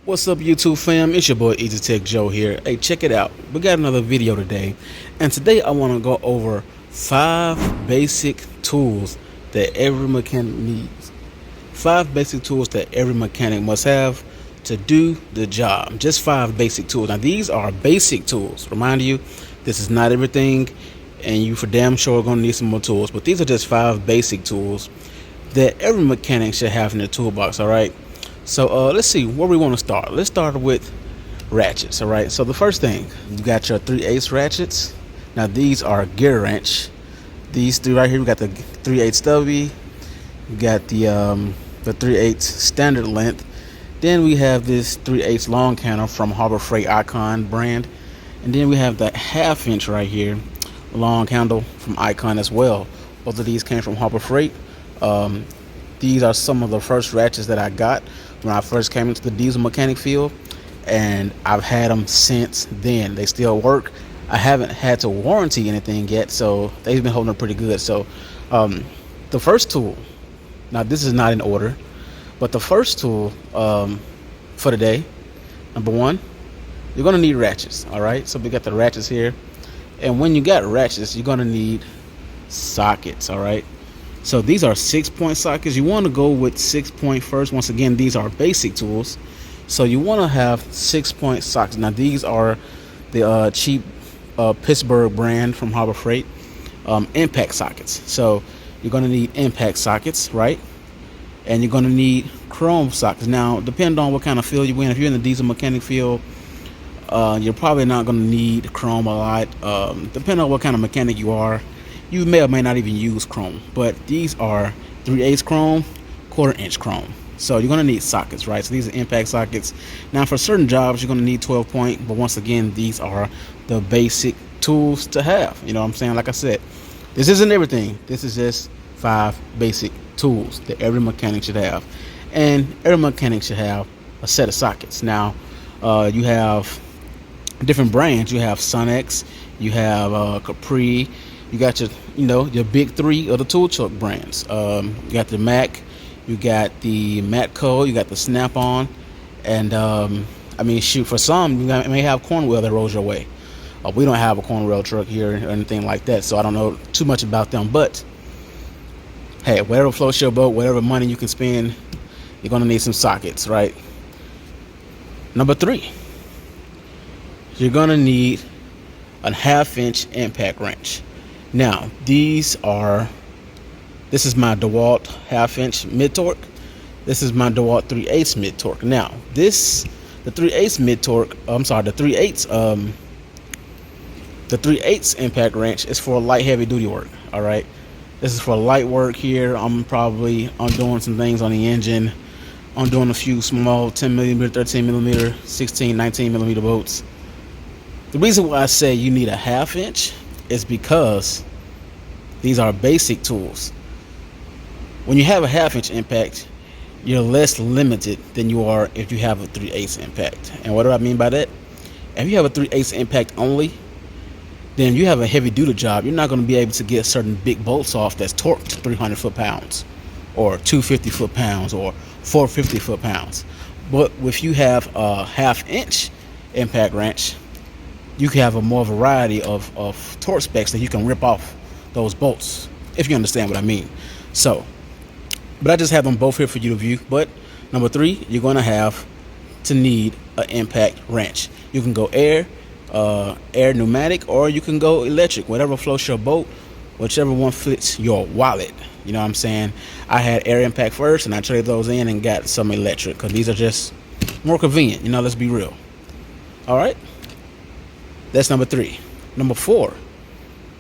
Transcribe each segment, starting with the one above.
What's up, YouTube fam? It's your boy Easy Tech Joe here. Hey, check it out. We got another video today, and today I want to go over 5 basic tools that every mechanic needs. 5 basic tools that every mechanic must have to do the job. Just 5 basic tools. Now, these are basic tools. Remind you, this is not everything, and you for damn sure are going to need some more tools. But these are just 5 basic tools that every mechanic should have in their toolbox. All right. So let's see where we want to start. Let's start with ratchets. All right. So the first thing, you got your 3/8 ratchets. Now these are gear wrench. These 3 right here, we got the 3/8 stubby. We got the 3/8 standard length. Then we have this 3/8 long counter from Harbor Freight Icon brand, and then we have the 1/2 inch right here, long handle from Icon as well. Both of these came from Harbor Freight. These are some of the first ratchets that I got when I first came into the diesel mechanic field, and I've had them since then. They still work. I haven't had to warranty anything yet, so they've been holding up pretty good. So the first tool, now this is not in order, but the first tool for today, number 1, you're going to need ratchets. All right, so we got the ratchets here, and when you got ratchets, you're going to need sockets. All right, so these are 6-point sockets. You want to go with 6-point first. Once again, these are basic tools, so you want to have 6-point sockets. Now these are the cheap Pittsburgh brand from Harbor Freight impact sockets. So you're going to need impact sockets, right? And you're going to need chrome sockets. Now, depending on what kind of field you're in, if you're in the diesel mechanic field, you're probably not going to need chrome a lot. Depending on what kind of mechanic you are, you may or may not even use chrome. But these are 3/8 chrome, 1/4 inch chrome. So you're going to need sockets, right? So these are impact sockets. Now, for certain jobs, you're going to need 12-point. But once again, these are the basic tools to have. You know what I'm saying? Like I said, this isn't everything. This is just 5 basic tools that every mechanic should have. And every mechanic should have a set of sockets. Now, you have different brands. You have Sonex, you have Capri, you got your big 3 of the tool truck brands. You got the Mac, you got the Matco, you got the Snap-on, and I mean, shoot, for some you may have Cornwell that rolls your way. We don't have a Cornwell truck here or anything like that, so I don't know too much about them. But hey, whatever floats your boat, whatever money you can spend, you're gonna need some sockets, right? Number 3, you're gonna need a 1/2 inch impact wrench. Now this is my DeWalt 1/2 inch mid torque. This is my DeWalt 3/8 mid torque. Now the 3/8 mid torque, the 3/8 impact wrench is for light heavy duty work. All right, this is for light work here. I'm doing some things on the engine. I'm doing a few small 10mm, 13mm, 16, 19mm bolts. The reason why I say you need a 1/2 inch is because these are basic tools. When you have a 1/2 inch impact, you're less limited than you are if you have a 3/8 impact. And what do I mean by that? If you have a 3/8 impact only, then you have a heavy duty job. You're not going to be able to get certain big bolts off that's torqued to 300 foot-pounds or 250 foot-pounds or 450 foot-pounds. But if you have a 1/2 inch impact wrench, you can have a more variety of torque specs that you can rip off those bolts, if you understand what I mean. So, but I just have them both here for you to view. But number 3, you're going to have to need an impact wrench. You can go air pneumatic, or you can go electric, whatever floats your boat, whichever one fits your wallet. You know what I'm saying? I had air impact first, and I traded those in and got some electric because these are just more convenient. You know, let's be real. All right, that's number 3. Number 4,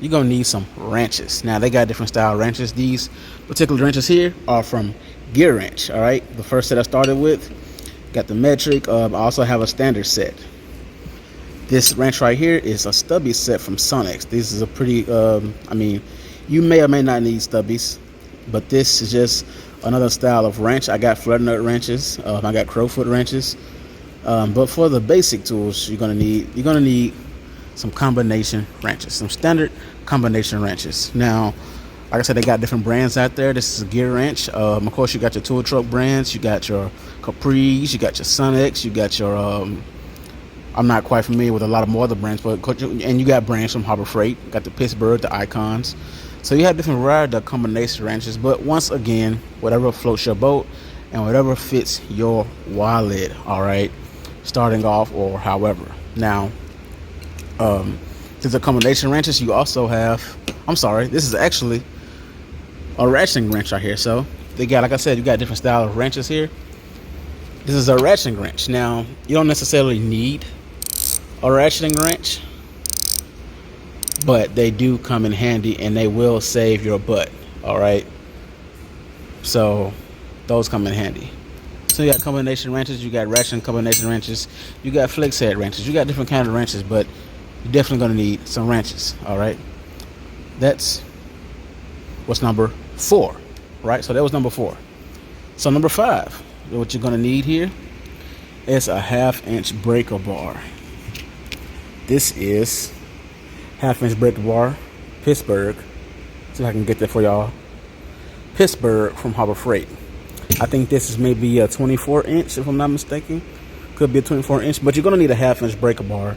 you're gonna need some wrenches. Now they got different style wrenches. These particular wrenches here are from Gear Wrench. All right, the first set I started with, got the metric. I also have a standard set. This wrench right here is a stubby set from Sonex. This is a pretty, I mean, you may or may not need stubbies, but this is just another style of wrench. I got flutter nut wrenches. I got crowfoot wrenches. But for the basic tools, you're gonna need some combination wrenches, some standard combination wrenches. Now, Like I said, they got different brands out there. This is a gear wrench. Of course, you got your tool truck brands. You got your Capri's. You got your Sunex. You got your I'm not quite familiar with a lot of more other brands, but and you got brands from Harbor Freight. You got the Pittsburgh, the Icons. So you have different variety of combination wrenches. But once again, whatever floats your boat and whatever fits your wallet. All right, starting off or however. Now, to the combination wrenches, you also have. I'm sorry, this is actually a ratcheting wrench right here. So they got, like I said, you got different style of wrenches here. This is a ratcheting wrench. Now, you don't necessarily need a ratcheting wrench, but they do come in handy and they will save your butt. All right, so those come in handy. So you got combination wrenches, you got ratcheting combination wrenches, you got flex head wrenches, you got different kind of wrenches, but you're definitely going to need some wrenches. All right, that's what's number 4, right? So that was number 4. So number 5, what you're going to need here is a 1/2-inch breaker bar. This is 1/2-inch breaker bar, Pittsburgh. See if I can get that for y'all. Pittsburgh from Harbor Freight. I think this is maybe a 24-inch, if I'm not mistaken. Could be a 24-inch, but you're going to need a 1/2-inch breaker bar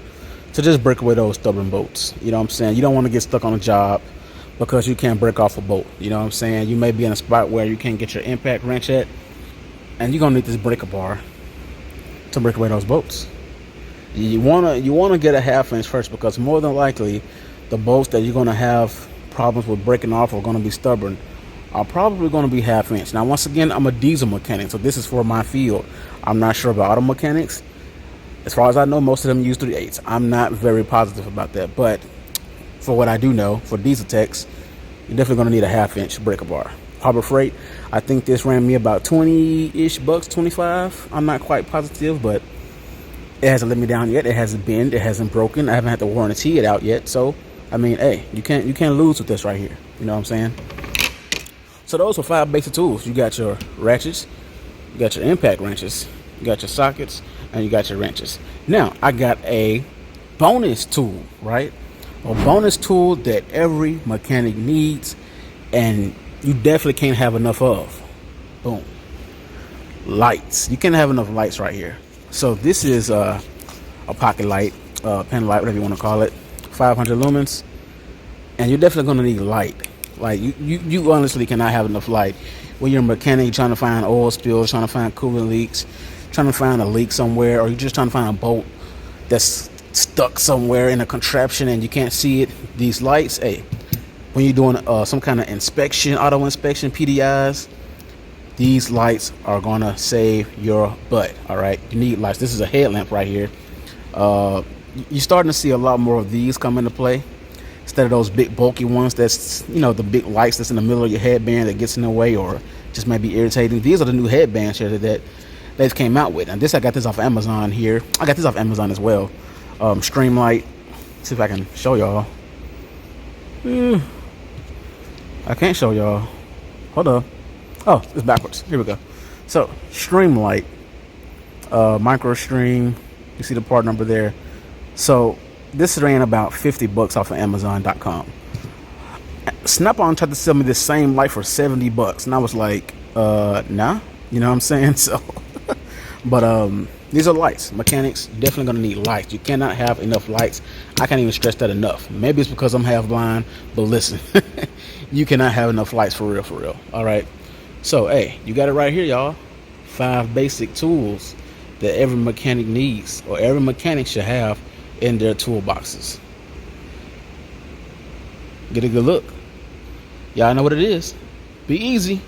to just break away those stubborn bolts. You know what I'm saying? You don't want to get stuck on a job because you can't break off a bolt. You know what I'm saying? You may be in a spot where you can't get your impact wrench at, and you're going to need this breaker bar to break away those bolts. You wanna get a 1/2 inch first, because more than likely the bolts that you're gonna have problems with breaking off or gonna be stubborn are probably gonna be 1/2 inch. Now, once again, I'm a diesel mechanic, so this is for my field. I'm not sure about auto mechanics. As far as I know, most of them use 3/8. I'm not very positive about that, but for what I do know, for diesel techs, you're definitely gonna need a 1/2 inch breaker bar. Harbor Freight, I think this ran me about 20-ish bucks, 25. I'm not quite positive, but it hasn't let me down yet. It hasn't bent. It hasn't broken. I haven't had to warranty it out yet. So, I mean, hey, you can't lose with this right here. You know what I'm saying? So those are 5 basic tools. You got your ratchets, you got your impact wrenches, you got your sockets, and you got your wrenches. Now, I got a bonus tool, right? A bonus tool that every mechanic needs, and you definitely can't have enough of. Boom. Lights. You can't have enough lights right here. So this is a pocket light, pen light, whatever you want to call it, 500 lumens, and you're definitely going to need light. Like you honestly cannot have enough light when you're a mechanic trying to find oil spills, trying to find coolant leaks, trying to find a leak somewhere, or you're just trying to find a bolt that's stuck somewhere in a contraption and you can't see it. These lights, hey, when you're doing some kind of inspection, auto inspection, PDIs, these lights are gonna save your butt. All right, you need lights. This is a headlamp right here. You're starting to see a lot more of these come into play instead of those big bulky ones. That's, you know, the big lights that's in the middle of your headband that gets in the way or just may be irritating. These are the new headbands here that they've came out with. And this, I got this off Amazon here. I got this off Amazon as well. Stream light. See if I can show y'all. I can't show y'all. Hold up. Oh, it's backwards. Here we go. So, Streamlight, micro stream. You see the part number there. So, this ran about 50 bucks off of Amazon.com. Snap-on tried to sell me this same light for 70 bucks, and I was like, nah. You know what I'm saying? So, but these are lights. Mechanics definitely gonna need lights. You cannot have enough lights. I can't even stress that enough. Maybe it's because I'm half blind, but listen, you cannot have enough lights for real. All right. So, hey, you got it right here, y'all. 5 basic tools that every mechanic needs, or every mechanic should have in their toolboxes. Get a good look. Y'all know what it is. Be easy.